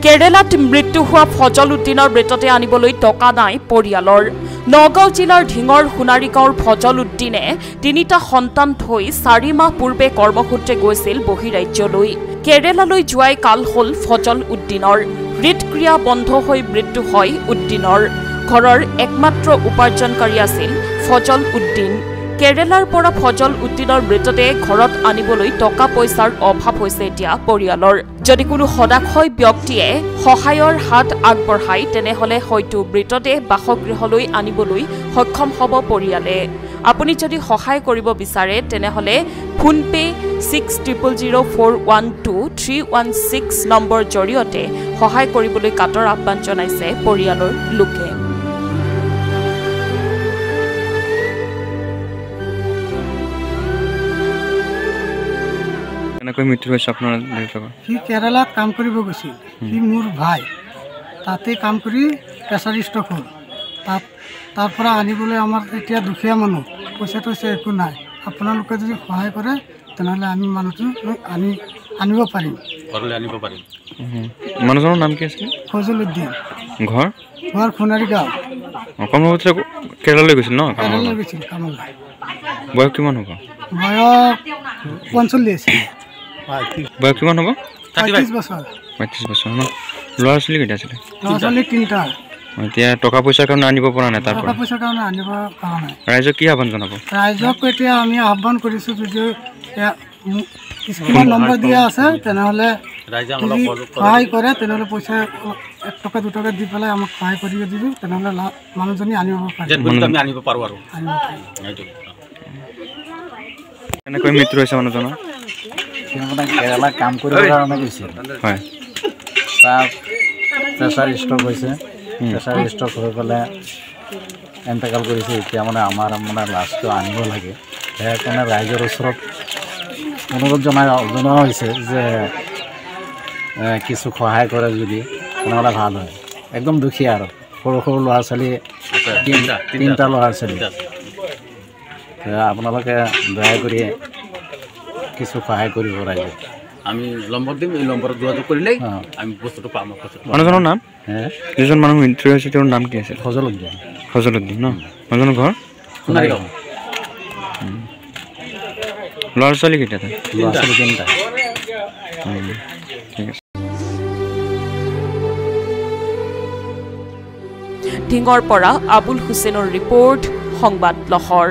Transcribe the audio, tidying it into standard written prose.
কেৰেলাত মৃত্যু হোৱা ফজল উদ্দিনৰ মৃতদেহ আনিবলৈ টকা নাই পৰিয়ালৰ। নগাঁও জিলাৰ ঢিঙৰ সোণাৰীগাঁৱৰ ফজল উদ্দিনে 3টা সন্তান থৈ 4 মাহ পূৰ্বে কৰ্মসূত্ৰে গৈছিল বহিৰাজ্যলৈ। কেৰেলালৈ যোৱাই কাল হ'ল ফজল উদ্দিনৰ। হৃদক্ৰিয়া বন্ধ হৈ মৃত্যু হয় উদ্দিনৰ। ঘৰৰ একমাত্ৰ উপাৰ্জনকাৰী আছিল ফজল উদ্দিন। কেৰেলাৰ পৰা ফজল উদ্দিনৰ মৃতদেহ ঘৰত আনিবলৈ টকা পইচাৰ অভাৱ হৈছে এতিয়া পৰিয়ালৰ। যদি কোনো সদাশয় ব্যক্তিয়ে সহায়ৰ হাত আগবঢ়ায় তেনেহলে হয়তো মৃতদেহ বাসগৃহলৈ আনিবলৈ সক্ষম হ'ব পৰিয়ালে। আপুনি যদি সহায় কৰিব বিচাৰে তেনেহলে ফোনপে 6004123116 নম্বৰ জৰিয়তে সহায় কৰিবলৈ কাটৰ আহ্বান জনাইছে পৰিয়ালৰ লোকে। সি কেৰালাত কাম কৰিব গৈছিল। সি মোৰ ভাই তাতে কাম কৰি প্ৰেছাৰ ষ্ট্ৰক হ'ল। তাৰ পৰা আনিবলৈ আমাৰ এতিয়া দুখীয়া মানুহ, পইচা টইচা একো নাই। আপোনালোকে যদি সহায় কৰে তেনেহ'লে আমি মানুহটো আনিব পাৰিম। মানুহজনৰ নাম কি আছিল? ফজল উদ্দিন। ঘৰ সোণাৰীগাঁও। কৰ্মসূত্ৰে কেৰেলালৈ গৈছিল ন? কেৰেলালৈ গৈছিল কামলৈ। বয়স কিমান হ'ব? বয়স 45। বয়স কিমান হ'ব? 35 বছৰ। 35 বছৰ ন? ল'ৰা ছোৱালী কেইটা আছিলে? ল'ৰা ছোৱালী 3টা। এতিয়া টকা পইচাৰ কাৰণে আনিব পৰা নাই? টকা পইচাৰ কাৰণে আনিব পৰা নাই। ৰাইজক কি আহ্বান জনাব? ৰাইজক এতিয়া আমি আহ্বান কৰিছোঁ, যদি স্কুলৰ নম্বৰ দিয়া আছে তেনেহ'লে যদি সহায় কৰে তেনেহ'লে পইচা 1 টকা 2 টকা দি পেলাই আমাক সহায় কৰি দিওঁ, তেনেহ'লে মানুহজনী আনিব পাৰোঁ আৰু। কেনেকৈ মৃত্যু হৈছে মানুহজনৰ? কেৰেলা কাম কৰিবৰ কাৰণে গৈছিল। হয়, তাৰ প্ৰেছাৰ ষ্ট্ৰক হৈছে। প্ৰেছাৰ ষ্ট্ৰক হৈ পেলাই এণ্টেকাল কৰিছে। এতিয়া আমাৰ লাষ্টটো আনিব লাগে। সেইকাৰণে ৰাইজৰ ওচৰত অনুৰোধ জনোৱা হৈছে যে কিছু সহায় কৰে যদি তেনেহ'লে ভাল হয়। একদম দুখীয়া আৰু সৰু সৰু ল'ৰা ছোৱালী, 3টা ল'ৰা ছোৱালী। আপোনালোকে দয়া কৰি কিছু সহায় কৰিব ৰাইজক। আমি নম্বৰ দিম, এই নম্বৰত যোগাযোগ কৰিলে আমি বস্তুটো পাম। মানুহজনৰ নাম? যিজন মানুহ মৃত্যু হৈছে তেওঁৰ নাম কি আছিল? ফজল উদ্দিন। ফজল উদ্দিন ন? মানুহজনৰ ঘৰ সোণাৰীগাঁও। ল'ৰা ছোৱালী কেইটা? ল'ৰা ছোৱালী 3টা। ঠিক আছে। ঢিঙৰ পৰা আবুল হুছেইনৰ ৰিপৰ্ট, সংবাদ লহৰ।